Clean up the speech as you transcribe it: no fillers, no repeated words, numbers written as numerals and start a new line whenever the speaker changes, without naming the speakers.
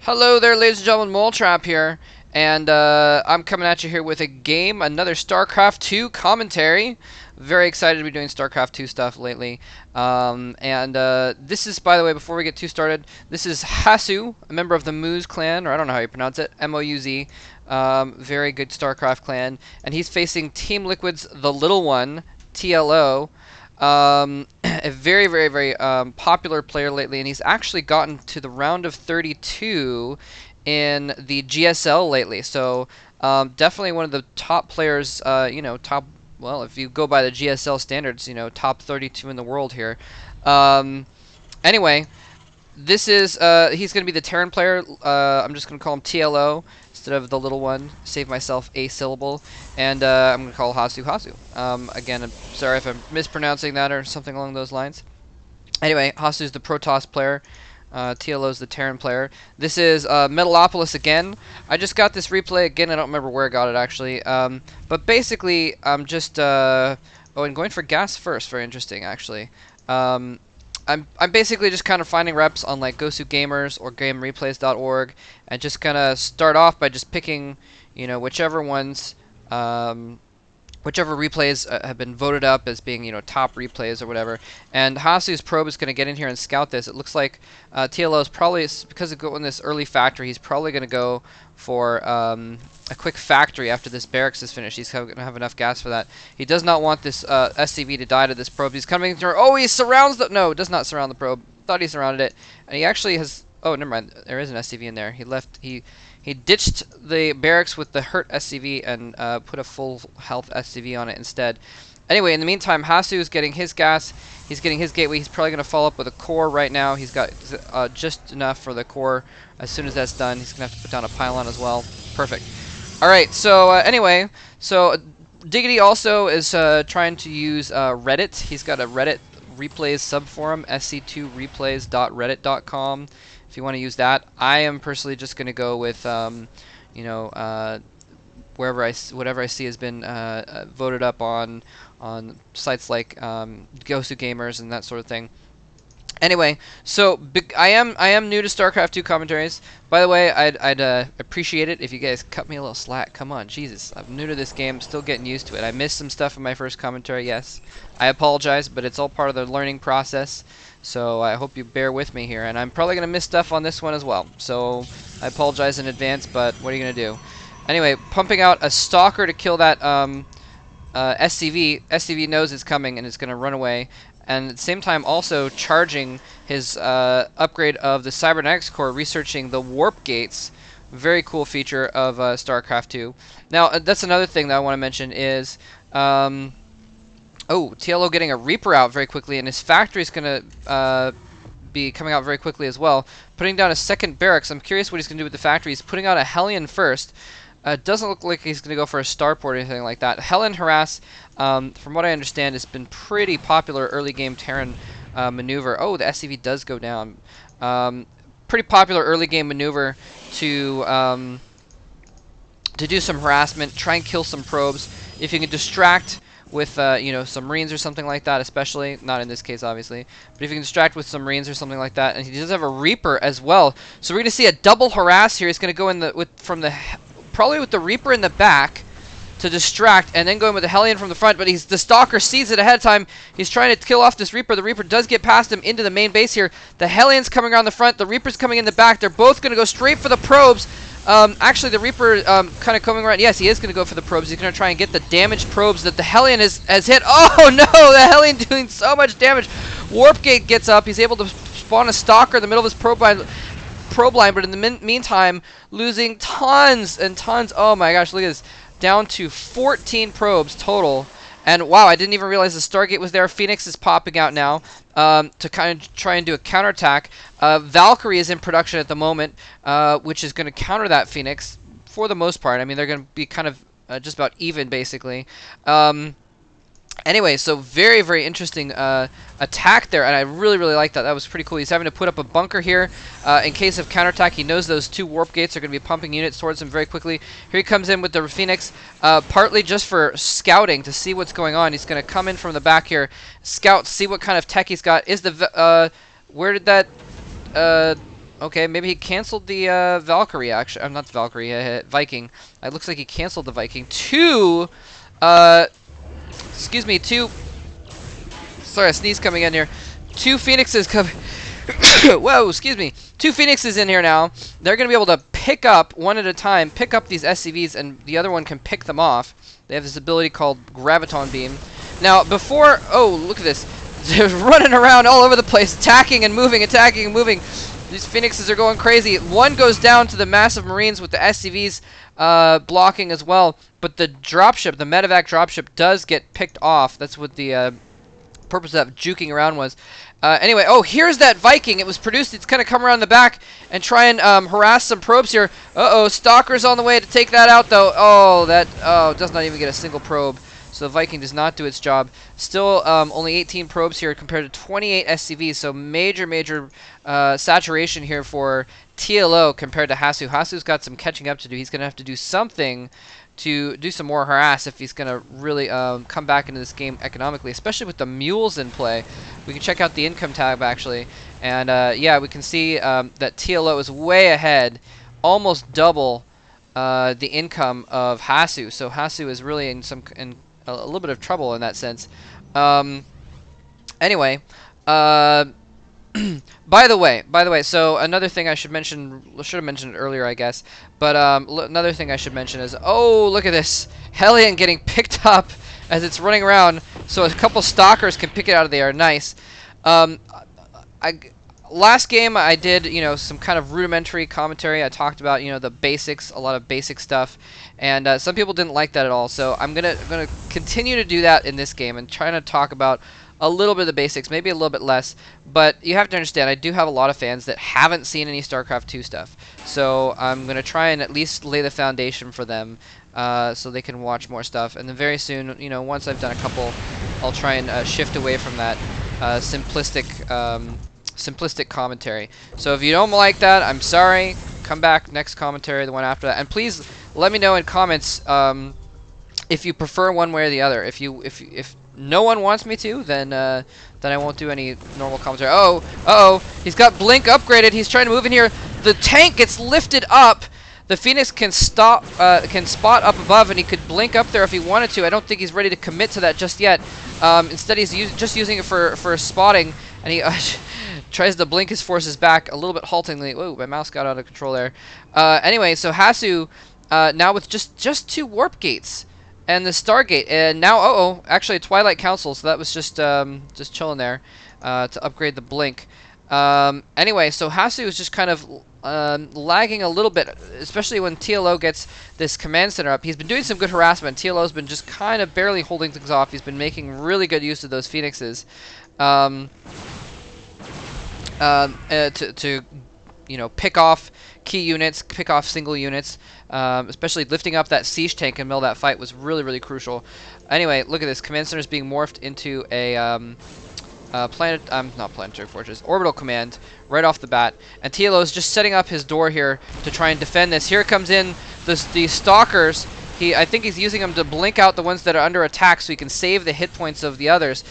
Hello there, ladies and gentlemen, moletrap here, and I'm coming at you here with a game, another Starcraft 2 commentary. Very excited to be doing Starcraft 2 stuff lately. This is, by the way, before we get too started, this is Hasu, a member of the Mouz clan, or I don't know how you pronounce it, M-O-U-Z. Very good Starcraft clan, and he's facing Team Liquid's TheLittleOne, TLO. A very popular player lately, and he's actually gotten to the round of 32 in the GSL lately. So definitely one of the top players. Well, if you go by the GSL standards, top 32 in the world here. Anyway, this is he's going to be the Terran player. I'm just going to call him TLO instead of the little one. Save myself a syllable, and I'm going to call Hasu Hasu. Again, I'm sorry if I'm mispronouncing that or something along those lines. Anyway, Hasu's the Protoss player. TLO's the Terran player. This is Metalopolis again. I just got this replay again. I don't remember where I got it actually. But basically, I'm just oh, and going for gas first. Very interesting actually. I'm basically just kind of finding reps on like Gosu Gamers or GameReplays.org, and just kind of start off by just picking, whichever ones, whichever replays have been voted up as being, top replays or whatever. And Hasu's probe is going to get in here and scout this. It looks like TLO is probably, because of going this early factory, he's probably going to go for a quick factory after this barracks is finished. He's going to have enough gas for that. He does not want this SCV to die to this probe. He's coming through. Oh, he surrounds the... No, does not surround the probe. Thought he surrounded it. And he actually has... Oh, never mind. There is an SCV in there. He left... He ditched the barracks with the hurt SCV and put a full health SCV on it instead. Anyway, in the meantime, Hasu is getting his gas. He's getting his gateway. He's probably going to follow up with a core right now. He's got just enough for the core. As soon as that's done, he's going to have to put down a pylon as well. Perfect. Alright, so anyway, so Diggity also is trying to use Reddit. He's got a Reddit replays subforum, SC2replays.reddit.com. If you want to use that, I am personally just going to go with, whatever I see has been voted up on sites like Gosu Gamers and that sort of thing. Anyway, so I am new to StarCraft 2 commentaries. By the way, I'd appreciate it if you guys cut me a little slack. Come on, Jesus, I'm new to this game, still getting used to it. I missed some stuff in my first commentary. Yes, I apologize, but it's all part of the learning process. So I hope you bear with me here, and I'm probably gonna miss stuff on this one as well. So I apologize in advance, but what are you gonna do? Anyway, pumping out a stalker to kill that SCV. SCV knows it's coming and it's gonna run away. And at the same time also charging his upgrade of the Cybernetics core, researching the warp gates. Very cool feature of StarCraft 2. Now, that's another thing that I want to mention is, oh, TLO getting a Reaper out very quickly, and his factory is going to be coming out very quickly as well. Putting down a second barracks. I'm curious what he's going to do with the factory. He's putting out a Hellion first. Doesn't look like he's going to go for a starport or anything like that. Hellion Harass, from what I understand, has been pretty popular early game Terran maneuver. Oh, the SCV does go down. Pretty popular early game maneuver to do some harassment, try and kill some probes. If you can distract with some Marines or something like that, especially not in this case obviously, but if you can distract with some Marines or something like that, and he does have a Reaper as well. So we're going to see a double harass here. He's going to go in probably with the Reaper in the back to distract, and then going with the Hellion from the front, but the Stalker sees it ahead of time. He's trying to kill off this Reaper. The Reaper does get past him into the main base here. The Hellion's coming around the front. The Reaper's coming in the back. They're both going to go straight for the probes. Actually, the Reaper kind of coming around. Yes, he is going to go for the probes. He's going to try and get the damaged probes that the Hellion has hit. Oh, no! The Hellion doing so much damage. Warp Gate gets up. He's able to spawn a Stalker in the middle of his probe line, but in the meantime, losing tons and tons. Oh my gosh, look at this. Down to 14 probes total. And wow, I didn't even realize the Stargate was there. Phoenix is popping out now to kind of try and do a counterattack. Valkyrie is in production at the moment, which is going to counter that Phoenix for the most part. I mean, they're going to be kind of just about even, basically. Anyway, so very interesting attack there, and I really like that. That was pretty cool. He's having to put up a bunker here in case of counterattack. He knows those two warp gates are going to be pumping units towards him very quickly. Here he comes in with the Phoenix, partly just for scouting to see what's going on. He's going to come in from the back here, scout, see what kind of tech he's got. Is the where did that Okay, maybe he canceled the Valkyrie, actually. I'm not the Valkyrie, Viking. It looks like he canceled the Viking. Excuse me, sorry, a sneeze coming in here. Two Phoenixes coming. Whoa, excuse me. Two Phoenixes in here now. They're going to be able to pick up, one at a time, pick up these SCVs, and the other one can pick them off. They have this ability called Graviton Beam. Now, before... Oh, look at this. They're running around all over the place, attacking and moving, attacking and moving. These Phoenixes are going crazy. One goes down to the massive Marines with the SCVs blocking as well. But the dropship, the medevac dropship, does get picked off. That's what the purpose of that juking around was. Anyway, oh, here's that Viking. It was produced. It's going to come around the back and try and harass some probes here. Uh-oh, Stalker's on the way to take that out, though. Oh, does not even get a single probe. So the Viking does not do its job. Still only 18 probes here compared to 28 SCVs. So major saturation here for TLO compared to Hasu. Hasu's got some catching up to do. He's going to have to do something to do some more harass if he's going to really come back into this game economically, especially with the mules in play. We can check out the income tab, actually. And, yeah, we can see that TLO is way ahead, almost double the income of Hasu. So Hasu is really in a little bit of trouble in that sense. Anyway, by the way, so another thing I should have mentioned it earlier, I guess, but another thing I should mention is, oh, look at this, Hellion getting picked up as it's running around, so a couple stalkers can pick it out of the air. Nice. Last game I did, some kind of rudimentary commentary. I talked about, the basics, a lot of basic stuff, and some people didn't like that at all. So I'm gonna continue to do that in this game and trying to talk about a little bit of the basics, maybe a little bit less. But you have to understand, I do have a lot of fans that haven't seen any StarCraft 2 stuff. So I'm gonna try and at least lay the foundation for them, so they can watch more stuff. And then very soon, once I've done a couple, I'll try and shift away from that simplistic commentary. So if you don't like that, I'm sorry. Come back next commentary, the one after that, and please let me know in comments if you prefer one way or the other. If no one wants me to, then I won't do any normal commentary. Oh, he's got blink upgraded. He's trying to move in here. The tank gets lifted up. The Phoenix can spot up above, and he could blink up there if he wanted to. I don't think he's ready to commit to that just yet. Instead, he's just using it for spotting, and he tries to blink his forces back a little bit haltingly. Whoa, my mouse got out of control there. Anyway, so Hasu now with just 2 warp gates and the Stargate, and now actually a Twilight Council. So that was just chilling there to upgrade the blink. Anyway, so Hasu is just kind of lagging a little bit, especially when TLO gets this command center up. He's been doing some good harassment. TLO's been just kind of barely holding things off. He's been making really good use of those Phoenixes. To pick off key units, pick off single units, especially lifting up that siege tank in the middle of that fight was really crucial. Anyway, look at this. Command center is being morphed into a not planetary fortress, orbital command right off the bat, and TLO is just setting up his door here to try and defend this. Here comes in the stalkers. I think he's using them to blink out the ones that are under attack so he can save the hit points of the others.